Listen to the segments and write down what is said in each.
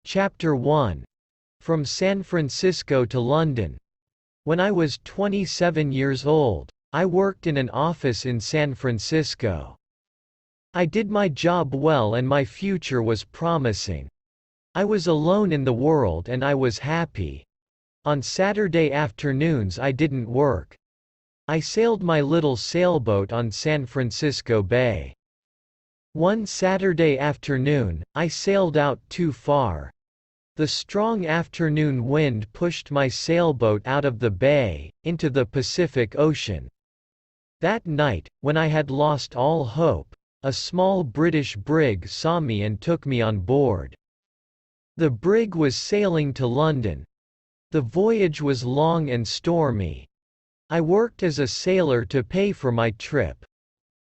Chapter 1. From San Francisco to London. When I was 27 years old, I worked in an office in San Francisco. I did my job well and my future was promising. I was alone in the world and I was happy. On Saturday afternoons I didn't work. I sailed my little sailboat on San Francisco Bay. One Saturday afternoon, I sailed out too far. The strong afternoon wind pushed my sailboat out of the bay, into the Pacific Ocean. That night, when I had lost all hope, a small British brig saw me and took me on board. The brig was sailing to London. The voyage was long and stormy. I worked as a sailor to pay for my trip.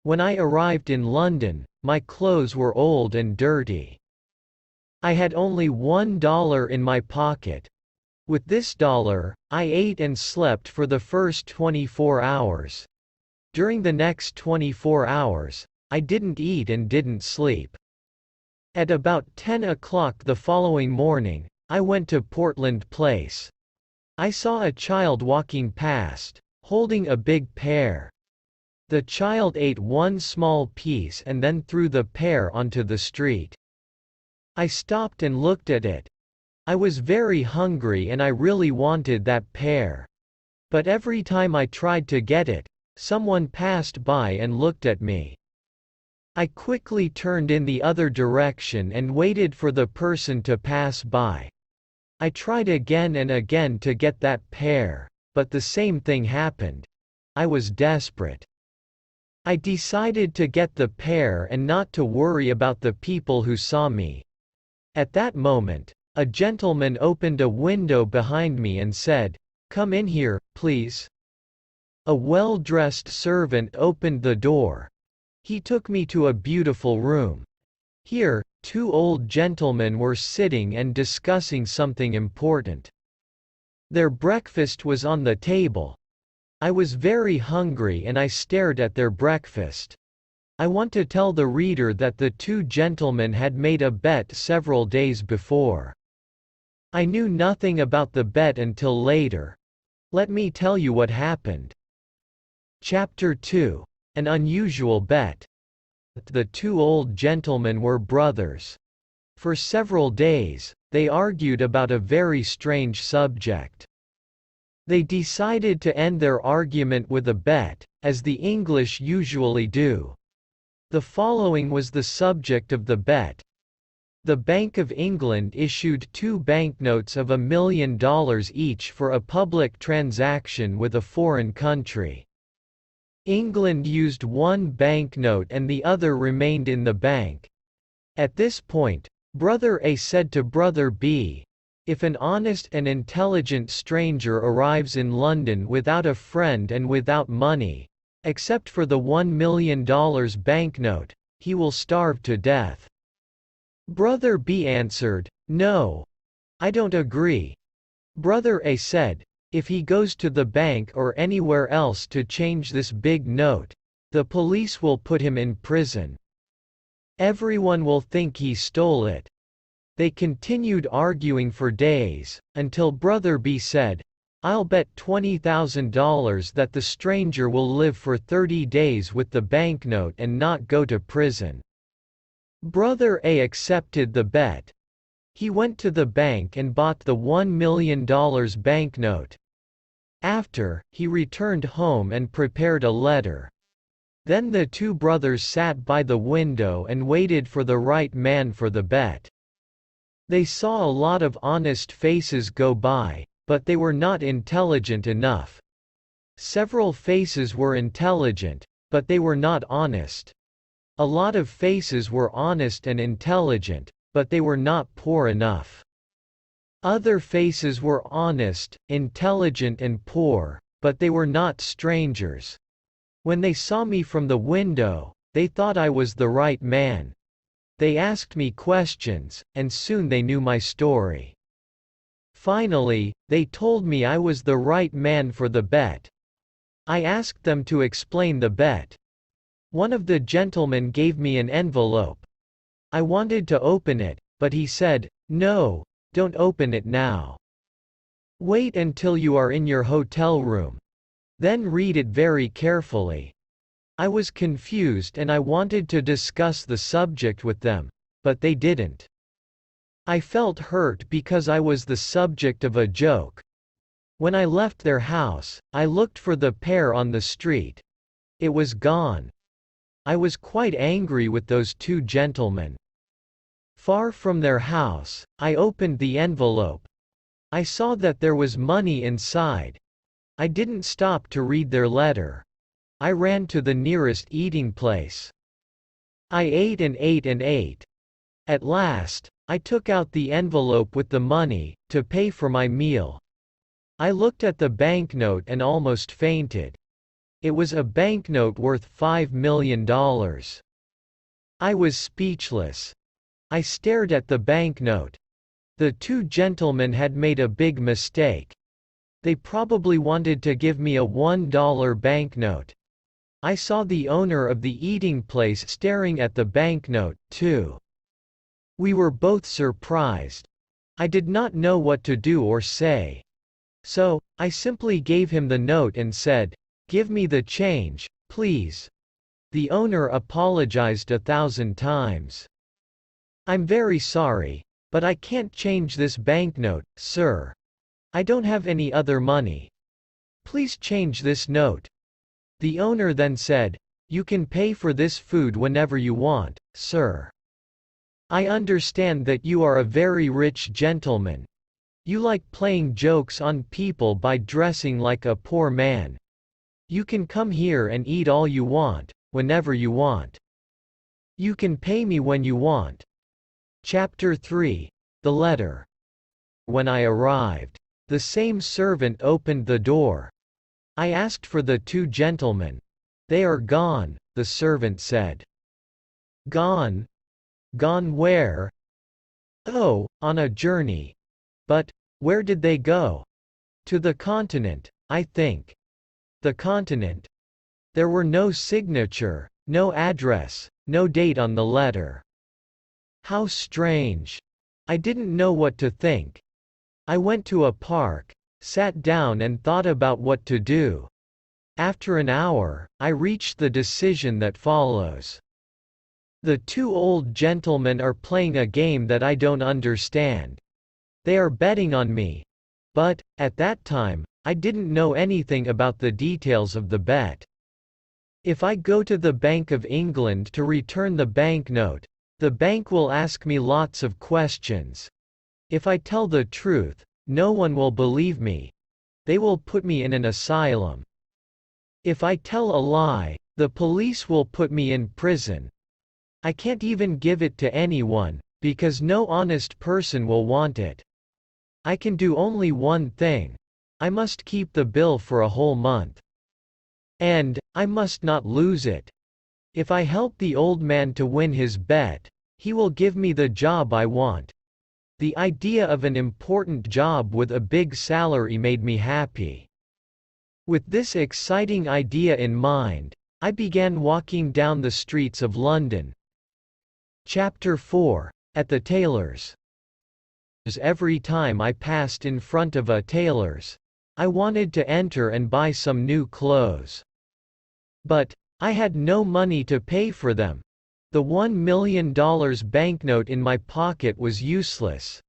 When I arrived in London, my clothes were old and dirty. I had only $1 in my pocket. With this dollar, I ate and slept for the first 24 hours. During the next 24 hours, I didn't eat and didn't sleep. At about 10 o'clock the following morning, I went to Portland Place. I saw a child walking past, holding a big pear. The child ate one small piece and then threw the pear onto the street. I stopped and looked at it. I was very hungry and I really wanted that pear. But every time I tried to get it, someone passed by and looked at me. I quickly turned in the other direction and waited for the person to pass by. I tried again and again to get that pear, but the same thing happened. I was desperate. I decided to get the pear and not to worry about the people who saw me. At that moment, a gentleman opened a window behind me and said, "Come in here, please." A well-dressed servant opened the door. He took me to a beautiful room. Here, two old gentlemen were sitting and discussing something important. Their breakfast was on the table. I was very hungry and I stared at their breakfast. I want to tell the reader that the two gentlemen had made a bet several days before. I knew nothing about the bet until later. Let me tell you what happened. Chapter 2. An unusual bet. The two old gentlemen were brothers. For several days, they argued about a very strange subject. They decided to end their argument with a bet, as the English usually do. The following was the subject of the bet. The Bank of England issued 2 banknotes of $1 million each for a public transaction with a foreign country. England used one banknote and the other remained in the bank. At this point, Brother A said to Brother B, "If an honest and intelligent stranger arrives in London without a friend and without money, except for the $1 million banknote, he will starve to death." Brother B answered, "No. I don't agree." Brother A said, "If he goes to the bank or anywhere else to change this big note, the police will put him in prison. Everyone will think he stole it." They continued arguing for days, until Brother B said, "I'll bet $20,000 that the stranger will live for 30 days with the banknote and not go to prison." Brother A accepted the bet. He went to the bank and bought the $1 million banknote. After, he returned home and prepared a letter. Then the two brothers sat by the window and waited for the right man for the bet. They saw a lot of honest faces go by, but they were not intelligent enough. Several faces were intelligent, but they were not honest. A lot of faces were honest and intelligent, but they were not poor enough. Other faces were honest, intelligent and poor, but they were not strangers. When they saw me from the window, they thought I was the right man. They asked me questions, and soon they knew my story. Finally, they told me I was the right man for the bet. I asked them to explain the bet. One of the gentlemen gave me an envelope. I wanted to open it, but he said, No, don't open it now. Wait until you are in your hotel room. Then read it very carefully. I was confused and I wanted to discuss the subject with them, but they didn't. I felt hurt because I was the subject of a joke. When I left their house, I looked for the pair on the street. It was gone. I was quite angry with those two gentlemen. Far from their house, I opened the envelope. I saw that there was money inside. I didn't stop to read their letter. I ran to the nearest eating place. I ate and ate and ate. At last, I took out the envelope with the money, to pay for my meal. I looked at the banknote and almost fainted. It was a banknote worth $5 million. I was speechless. I stared at the banknote. The two gentlemen had made a big mistake. They probably wanted to give me a $1 banknote. I saw the owner of the eating place staring at the banknote, too. We were both surprised. I did not know what to do or say. So, I simply gave him the note and said, "Give me the change, please." The owner apologized 1,000 times. "I'm very sorry, but I can't change this banknote, sir. I don't have any other money. Please change this note." The owner then said, "You can pay for this food whenever you want, sir. I understand that you are a very rich gentleman. You like playing jokes on people by dressing like a poor man. You can come here and eat all you want, whenever you want. You can pay me when you want." Chapter 3. The Letter. When I arrived, the same servant opened the door. I asked for the two gentlemen. "They are gone," the servant said. "Gone? Gone where?" "Oh, on a journey." "But, where did they go?" "To the continent, I think." "The continent?" There were no signature, no address, no date on the letter. How strange. I didn't know what to think. I went to a park, sat down and thought about what to do. After an hour, I reached the decision that follows. The two old gentlemen are playing a game that I don't understand. They are betting on me. But, at that time, I didn't know anything about the details of the bet. If I go to the Bank of England to return the banknote, the bank will ask me lots of questions. If I tell the truth, no one will believe me. They will put me in an asylum. If I tell a lie, the police will put me in prison. I can't even give it to anyone, because no honest person will want it. I can do only one thing. I must keep the bill for a whole month. And, I must not lose it. If I help the old man to win his bet, he will give me the job I want. The idea of an important job with a big salary made me happy. With this exciting idea in mind, I began walking down the streets of London. Chapter 4. At the tailor's. Every time I passed in front of a tailor's, I wanted to enter and buy some new clothes. But, I had no money to pay for them. The $1 million banknote in my pocket was useless.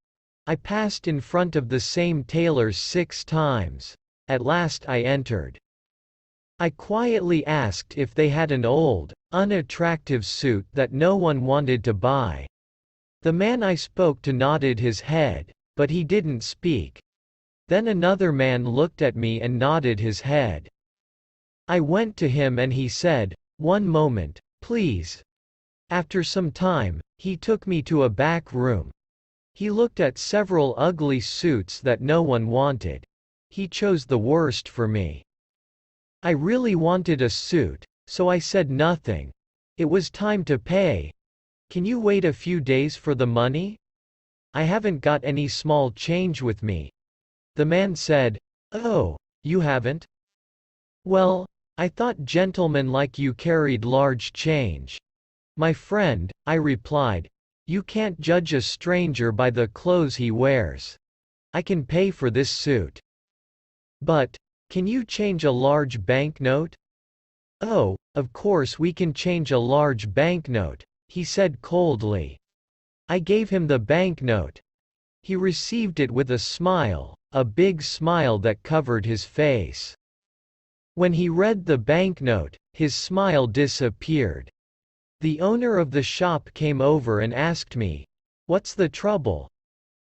I passed in front of the same tailor's 6 times. At last I entered. I quietly asked if they had an old, unattractive suit that no one wanted to buy. The man I spoke to nodded his head, but he didn't speak. Then another man looked at me and nodded his head. I went to him and he said, "One moment, please." After some time, he took me to a back room. He looked at several ugly suits that no one wanted. He chose the worst for me. I really wanted a suit, so I said nothing. It was time to pay. "Can you wait a few days for the money? I haven't got any small change with me." The man said, "Oh, you haven't? Well, I thought gentlemen like you carried large change." "My friend," I replied, You can't judge a stranger by the clothes he wears. I can pay for this suit. But, can you change a large banknote? Oh, of course we can change a large banknote, he said coldly. I gave him the banknote. He received it with a smile, a big smile that covered his face. When he read the banknote, his smile disappeared. The owner of the shop came over and asked me, "What's the trouble?"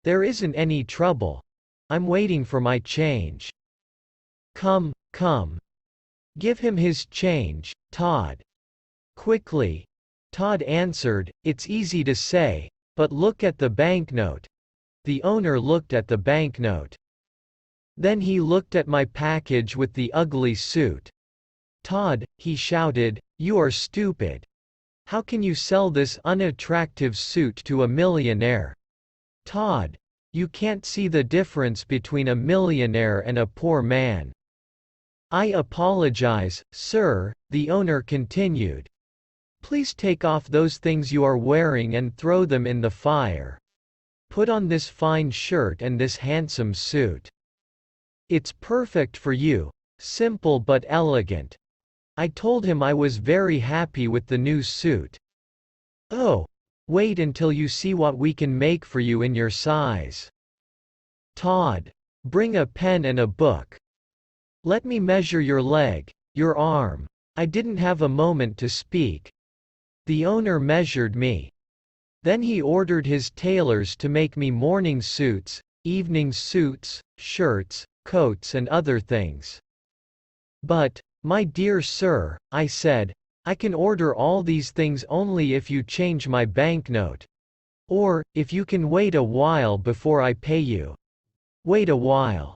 "There isn't any trouble. I'm waiting for my change." Come, come. Give him his change, Todd. Quickly. Todd answered, "It's easy to say, but look at the banknote." The owner looked at the banknote. Then he looked at my package with the ugly suit. "Todd," he shouted, "you are stupid. How can you sell this unattractive suit to a millionaire? Todd, you can't see the difference between a millionaire and a poor man." "I apologize, sir," the owner continued. "Please take off those things you are wearing and throw them in the fire. Put on this fine shirt and this handsome suit. It's perfect for you, simple but elegant." I told him I was very happy with the new suit. "Oh, wait until you see what we can make for you in your size. Todd, bring a pen and a book. Let me measure your leg, your arm." I didn't have a moment to speak. The owner measured me. Then he ordered his tailors to make me morning suits, evening suits, shirts, coats and other things. "But, my dear sir," I said, "I can order all these things only if you change my banknote. Or, if you can wait a while before I pay you." "Wait a while."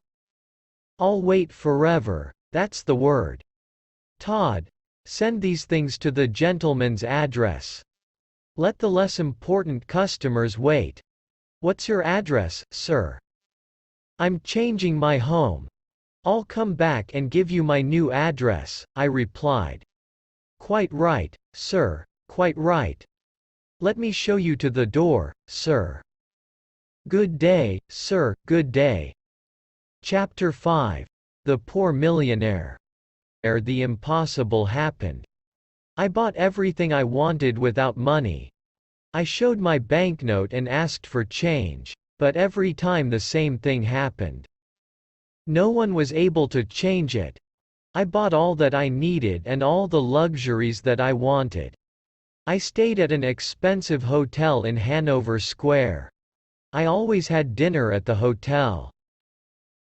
"I'll wait forever, that's the word. Todd, send these things to the gentleman's address. Let the less important customers wait." "What's your address, sir?" "I'm changing my home. I'll come back and give you my new address," I replied. "Quite right, sir, quite right. Let me show you to the door, sir." "Good day, sir, good day." Chapter 5. The Poor Millionaire. The impossible happened. I bought everything I wanted without money. I showed my banknote and asked for change, but every time the same thing happened. No one was able to change it. I bought all that I needed and all the luxuries that I wanted. I stayed at an expensive hotel in Hanover Square. I always had dinner at the hotel.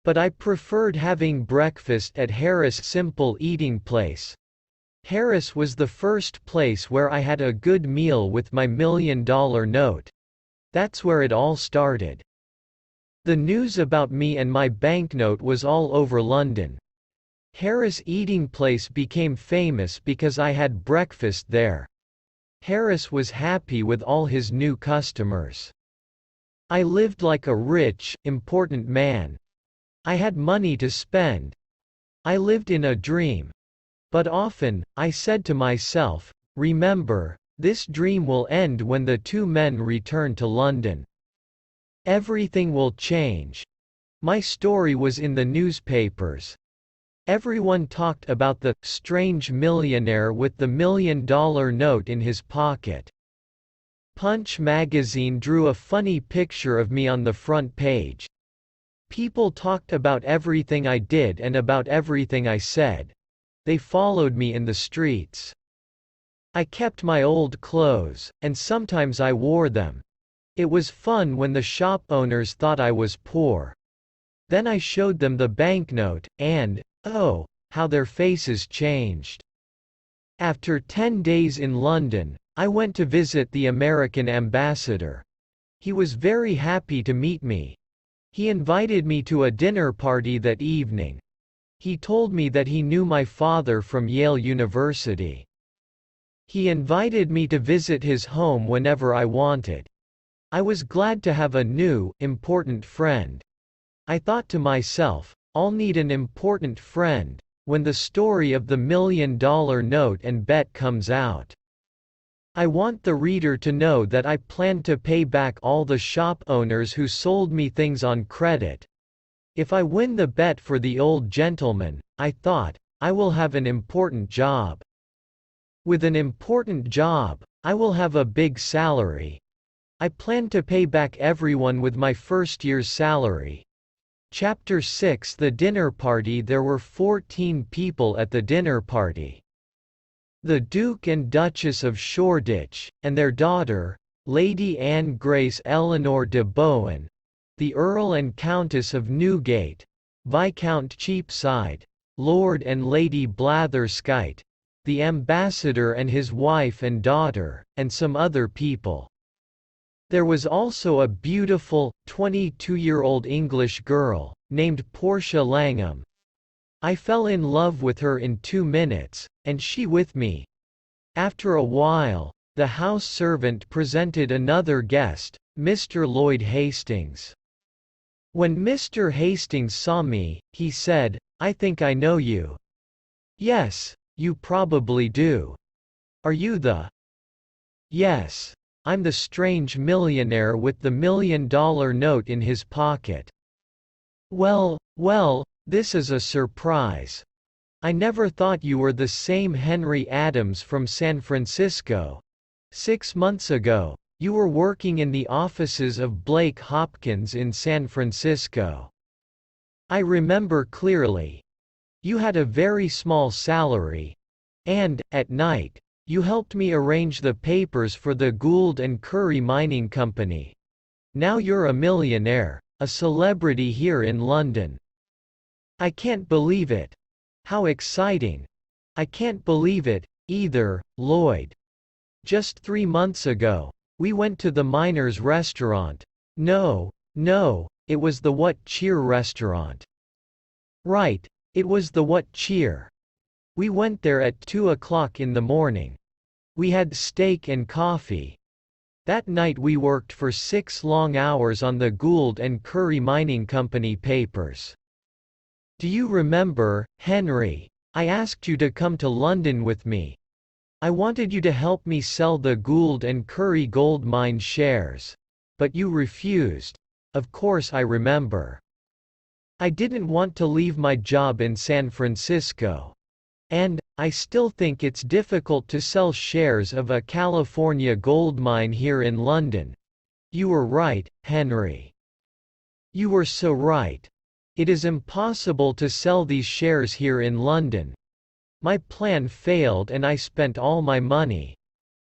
But I preferred having breakfast at Harris' Simple Eating Place. Harris was the first place where I had a good meal with my $1 million note. That's where it all started. The news about me and my banknote was all over London. Harris' Eating Place became famous because I had breakfast there. Harris was happy with all his new customers. I lived like a rich, important man. I had money to spend. I lived in a dream. But often, I said to myself, "Remember, this dream will end when the two men return to London. Everything will change." My story was in the newspapers. Everyone talked about the strange millionaire with the $1 million note in his pocket. Punch magazine drew a funny picture of me on the front page. People talked about everything I did and about everything I said. They followed me in the streets. I kept my old clothes, and sometimes I wore them. It was fun when the shop owners thought I was poor. Then I showed them the banknote, and, oh, how their faces changed. After 10 days in London, I went to visit the American ambassador. He was very happy to meet me. He invited me to a dinner party that evening. He told me that he knew my father from Yale University. He invited me to visit his home whenever I wanted. I was glad to have a new, important friend. I thought to myself, I'll need an important friend when the story of the $1 million note and bet comes out. I want the reader to know that I plan to pay back all the shop owners who sold me things on credit. If I win the bet for the old gentleman, I thought, I will have an important job. With an important job, I will have a big salary. I plan to pay back everyone with my first year's salary. Chapter 6 The Dinner Party. There were 14 people at the dinner party. The Duke and Duchess of Shoreditch, and their daughter, Lady Anne Grace Eleanor de Bowen, the Earl and Countess of Newgate, Viscount Cheapside, Lord and Lady Blatherskite, the ambassador and his wife and daughter, and some other people. There was also a beautiful, 22-year-old English girl, named Portia Langham. I fell in love with her in 2 minutes, and she with me. After a while, the house servant presented another guest, Mr. Lloyd Hastings. When Mr. Hastings saw me, he said, "I think I know you." "Yes, you probably do. Are you the—" "Yes. I'm the strange millionaire with the $1 million note in his pocket." Well, this is a surprise. I never thought you were the same Henry Adams from San Francisco. 6 months ago, you were working in the offices of Blake Hopkins in San Francisco. I remember clearly. You had a very small salary. And, at night, you helped me arrange the papers for the Gould and Curry Mining Company. Now you're a millionaire, a celebrity here in London. I can't believe it. How exciting. I can't believe it, either, Lloyd. Just 3 months ago, we went to the Miners' Restaurant. No, it was the What Cheer restaurant. Right, it was the What Cheer. We went there at 2 o'clock in the morning. We had steak and coffee. That night we worked for 6 long hours on the Gould and Curry Mining Company papers. Do you remember, Henry? I asked you to come to London with me. I wanted you to help me sell the Gould and Curry gold mine shares. But you refused. Of course I remember. I didn't want to leave my job in San Francisco. And, I still think it's difficult to sell shares of a California gold mine here in London. You were right, Henry. You were so right. It is impossible to sell these shares here in London. My plan failed and I spent all my money.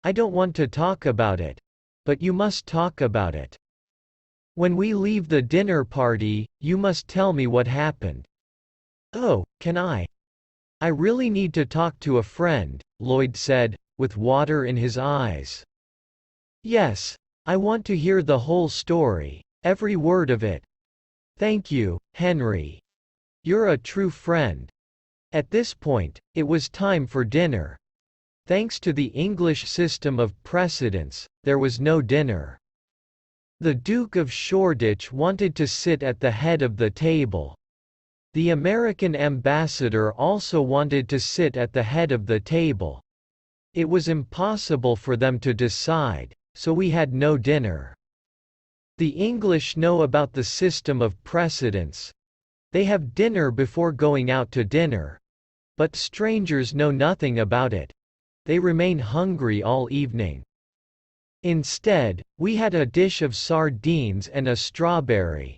I don't want to talk about it. But you must talk about it. When we leave the dinner party, you must tell me what happened. Oh, can I? I really need to talk to a friend, Lloyd said, with water in his eyes. Yes, I want to hear the whole story, every word of it. Thank you, Henry. You're a true friend. At this point, it was time for dinner. Thanks to the English system of precedence, there was no dinner. The Duke of Shoreditch wanted to sit at the head of the table. The American ambassador also wanted to sit at the head of the table. It was impossible for them to decide, so we had no dinner. The English know about the system of precedence. They have dinner before going out to dinner. But strangers know nothing about it. They remain hungry all evening. Instead, we had a dish of sardines and a strawberry.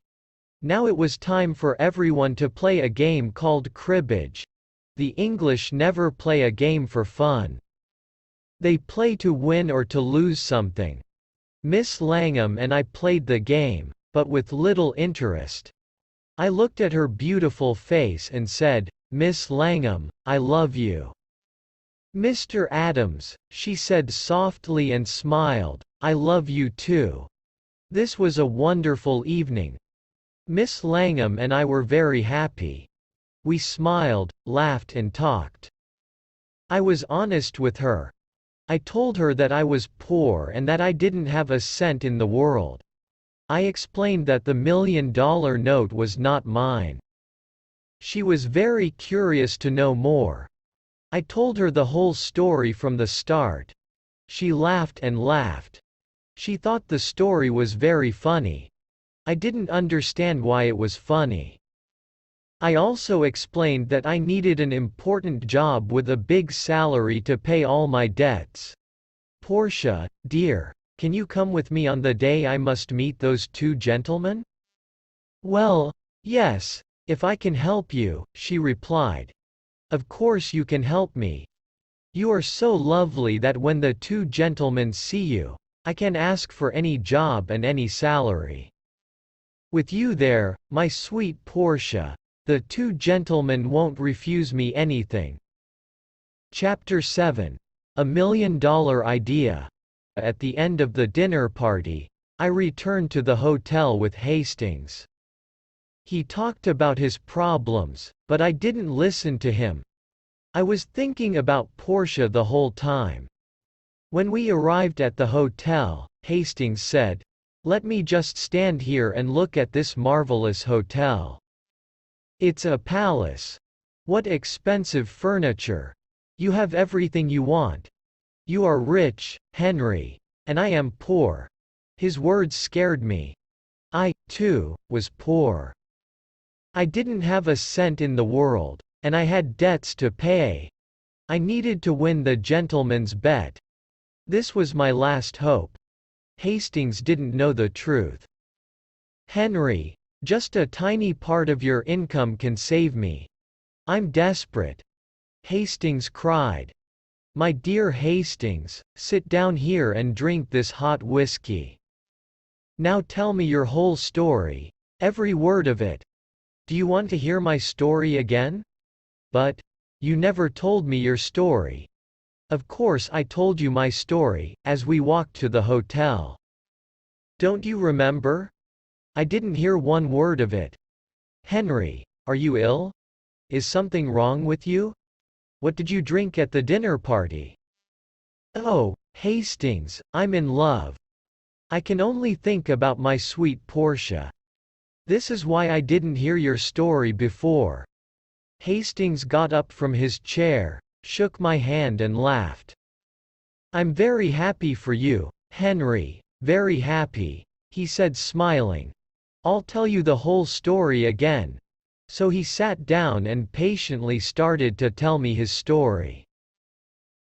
Now it was time for everyone to play a game called cribbage. The English never play a game for fun. They play to win or to lose something. Miss Langham and I played the game, but with little interest. I looked at her beautiful face and said, "Miss Langham, I love you." "Mr. Adams," she said softly and smiled, "I love you too." This was a wonderful evening. Miss Langham and I were very happy. We smiled, laughed and talked. I was honest with her. I told her that I was poor and that I didn't have a cent in the world. I explained that the $1 million note was not mine. She was very curious to know more. I told her the whole story from the start. She laughed and laughed. She thought the story was very funny. I didn't understand why it was funny. I also explained that I needed an important job with a big salary to pay all my debts. Portia, dear, can you come with me on the day I must meet those two gentlemen? Well, yes, if I can help you, she replied. Of course you can help me. You are so lovely that when the two gentlemen see you, I can ask for any job and any salary. With you there, my sweet Portia, the two gentlemen won't refuse me anything. Chapter 7. A $1,000,000 Idea. At the end of the dinner party, I returned to the hotel with Hastings. He talked about his problems, but I didn't listen to him. I was thinking about Portia the whole time. When we arrived at the hotel, Hastings said, "Let me just stand here and look at this marvelous hotel. It's a palace. What expensive furniture. You have everything you want. You are rich, Henry, and I am poor." His words scared me. I, too, was poor. I didn't have a cent in the world, and I had debts to pay. I needed to win the gentleman's bet. This was my last hope. Hastings didn't know the truth. "Henry, just a tiny part of your income can save me. I'm desperate." Hastings cried. "My dear Hastings, sit down here and drink this hot whiskey. Now tell me your whole story, every word of it. Do you want to hear my story again? But you never told me your story." "Of course I told you my story, as we walked to the hotel. Don't you remember? I didn't hear one word of it. Henry, are you ill? Is something wrong with you? What did you drink at the dinner party?" "Oh, Hastings, I'm in love. I can only think about my sweet Portia. This is why I didn't hear your story before." Hastings got up from his chair, shook my hand and laughed. "I'm very happy for you, Henry, very happy," he said smiling. "I'll tell you the whole story again." So he sat down and patiently started to tell me his story.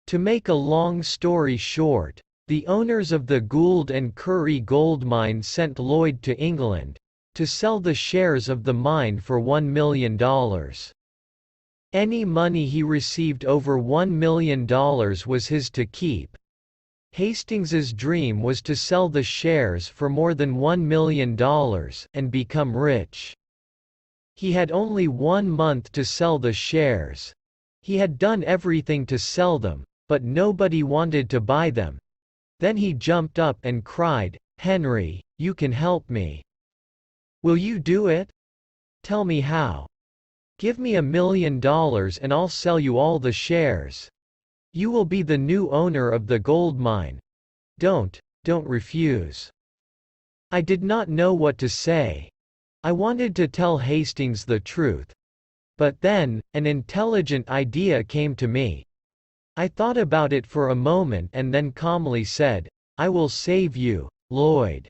To make a long story short, the owners of the Gould and Curry gold mine sent Lloyd to England to sell the shares of the mine for $1,000,000. Any money he received over $1,000,000 was his to keep. Hastings's dream was to sell the shares for more than $1,000,000 and become rich. He had only 1 month to sell the shares. He had done everything to sell them, but nobody wanted to buy them. Then he jumped up and cried, "Henry, you can help me. Will you do it? Tell me how. Give me $1,000,000 and I'll sell you all the shares. You will be the new owner of the gold mine. Don't refuse." I did not know what to say. I wanted to tell Hastings the truth. But then, an intelligent idea came to me. I thought about it for a moment and then calmly said, "I will save you, Lloyd."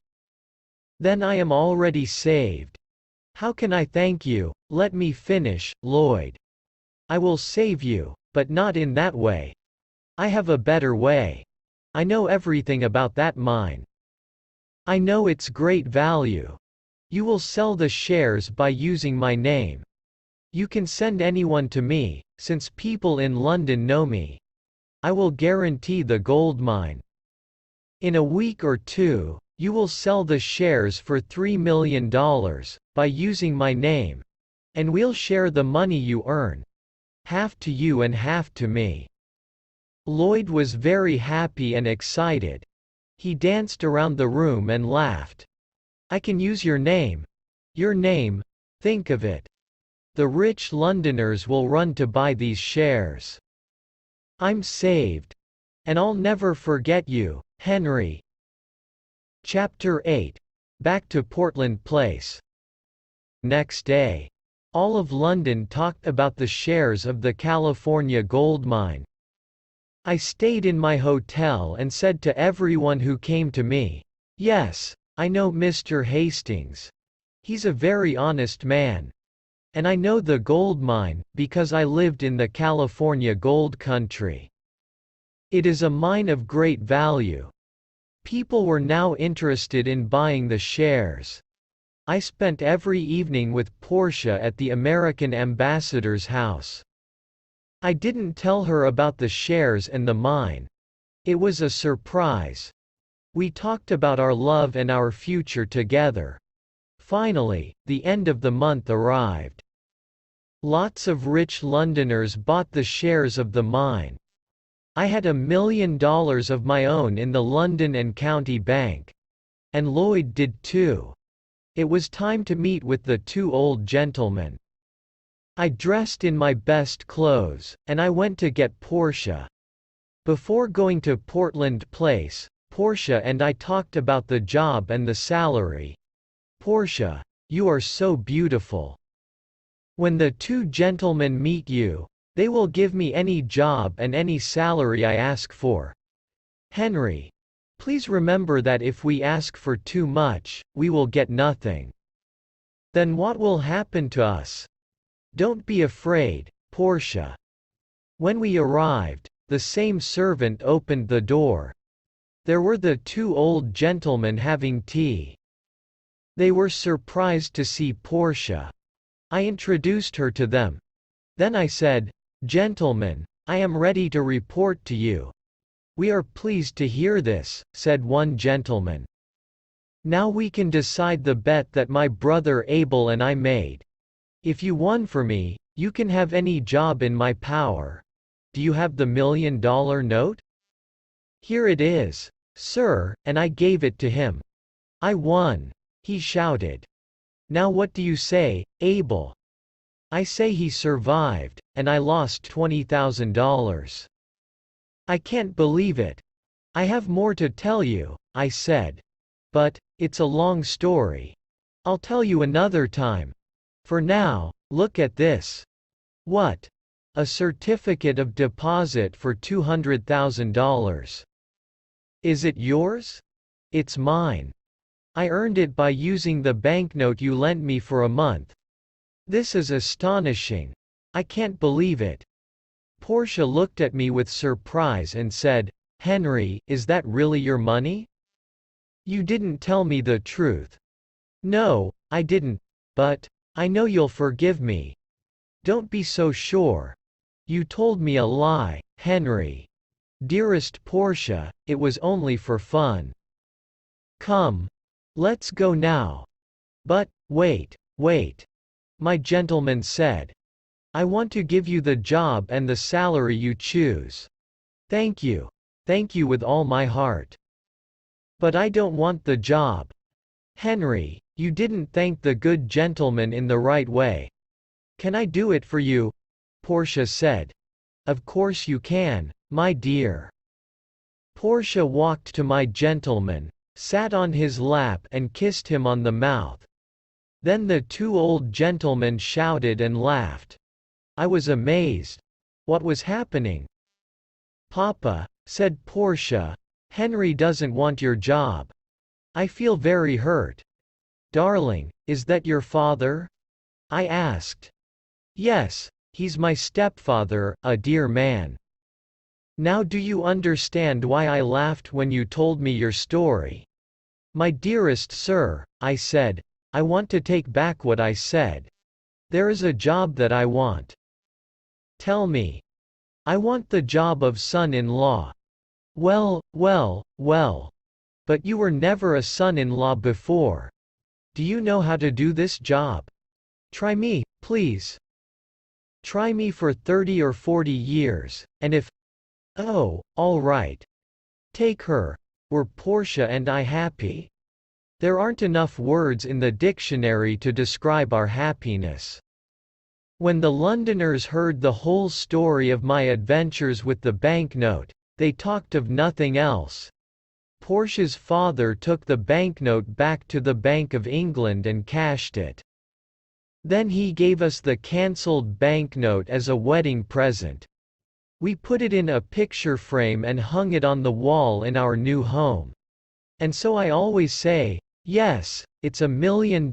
"Then I am already saved. How can I thank you? Let me finish, Lloyd. I will save you, but not in that way. I have a better way. I know everything about that mine. I know its great value. You will sell the shares by using my name. You can send anyone to me, since people in London know me. I will guarantee the gold mine. In a week or two, you will sell the shares for $3,000,000, by using my name. And we'll share the money you earn. Half to you and half to me." Lloyd was very happy and excited. He danced around the room and laughed. "I can use your name. Your name, think of it. The rich Londoners will run to buy these shares. I'm saved. And I'll never forget you, Henry." Chapter 8. Back to Portland Place. Next day, all of London talked about the shares of the California gold mine. I stayed in my hotel and said to everyone who came to me, "Yes, I know Mr. Hastings. He's a very honest man. And I know the gold mine, because I lived in the California gold country. It is a mine of great value." People were now interested in buying the shares. I spent every evening with Portia at the American ambassador's house. I didn't tell her about the shares and the mine. It was a surprise. We talked about our love and our future together. Finally, the end of the month arrived. Lots of rich Londoners bought the shares of the mine. I had $1 million of my own in the London and County Bank. And Lloyd did too. It was time to meet with the two old gentlemen. I dressed in my best clothes, and I went to get Portia. Before going to Portland Place, Portia and I talked about the job and the salary. "Portia, you are so beautiful. When the two gentlemen meet you, they will give me any job and any salary I ask for. Henry, please remember that if we ask for too much, we will get nothing. Then what will happen to us? Don't be afraid, Portia." When we arrived, the same servant opened the door. There were the two old gentlemen having tea. They were surprised to see Portia. I introduced her to them. Then I said, "Gentlemen, I am ready to report to you." "We are pleased to hear this," said one gentleman. "Now we can decide the bet that my brother Abel and I made. If you won for me, you can have any job in my power. Do you have the $1 million note?" "Here it is, sir," and I gave it to him. "I won," he shouted. "Now what do you say, Abel?" "I say he survived, and I lost $20,000. "I can't believe it. I have more to tell you," I said. "But, it's a long story. I'll tell you another time. For now, look at this." "What?" "A certificate of deposit for $200,000. "Is it yours?" "It's mine. I earned it by using the banknote you lent me for a month. This is astonishing. I can't believe it." Portia looked at me with surprise and said, "Henry, is that really your money? You didn't tell me the truth." "No, I didn't. But I know you'll forgive me. Don't be so sure. You told me a lie, Henry." "Dearest Portia, it was only for fun. Come. Let's go now." "But, wait, wait," my gentleman said. "I want to give you the job and the salary you choose." Thank you with all my heart." "But I don't want the job." "Henry, you didn't thank the good gentleman in the right way." "Can I do it for you?" Portia said. "Of course you can, my dear." Portia walked to my gentleman, sat on his lap and kissed him on the mouth. Then the two old gentlemen shouted and laughed. I was amazed. What was happening? "Papa," said Portia, "Henry doesn't want your job. I feel very hurt." "Darling, is that your father?" I asked. "Yes, he's my stepfather, a dear man." "Now do you understand why I laughed when you told me your story?" "My dearest sir," I said, "I want to take back what I said. There is a job that I want." "Tell me." "I want the job of son-in-law." Well, well, well. But you were never a son-in-law before. Do you know how to do this job? Try me, please. Try me for 30 or 40 years, and if— Oh, all right. Take her. Were Portia and I happy? There aren't enough words in the dictionary to describe our happiness. When the Londoners heard the whole story of my adventures with the banknote, they talked of nothing else. Portia's father took the banknote back to the Bank of England and cashed it. Then he gave us the cancelled banknote as a wedding present. We put it in a picture frame and hung it on the wall in our new home. And so I always say, yes, it's $1 million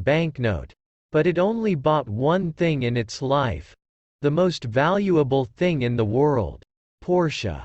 banknote. But it only bought one thing in its life. The most valuable thing in the world. Portia.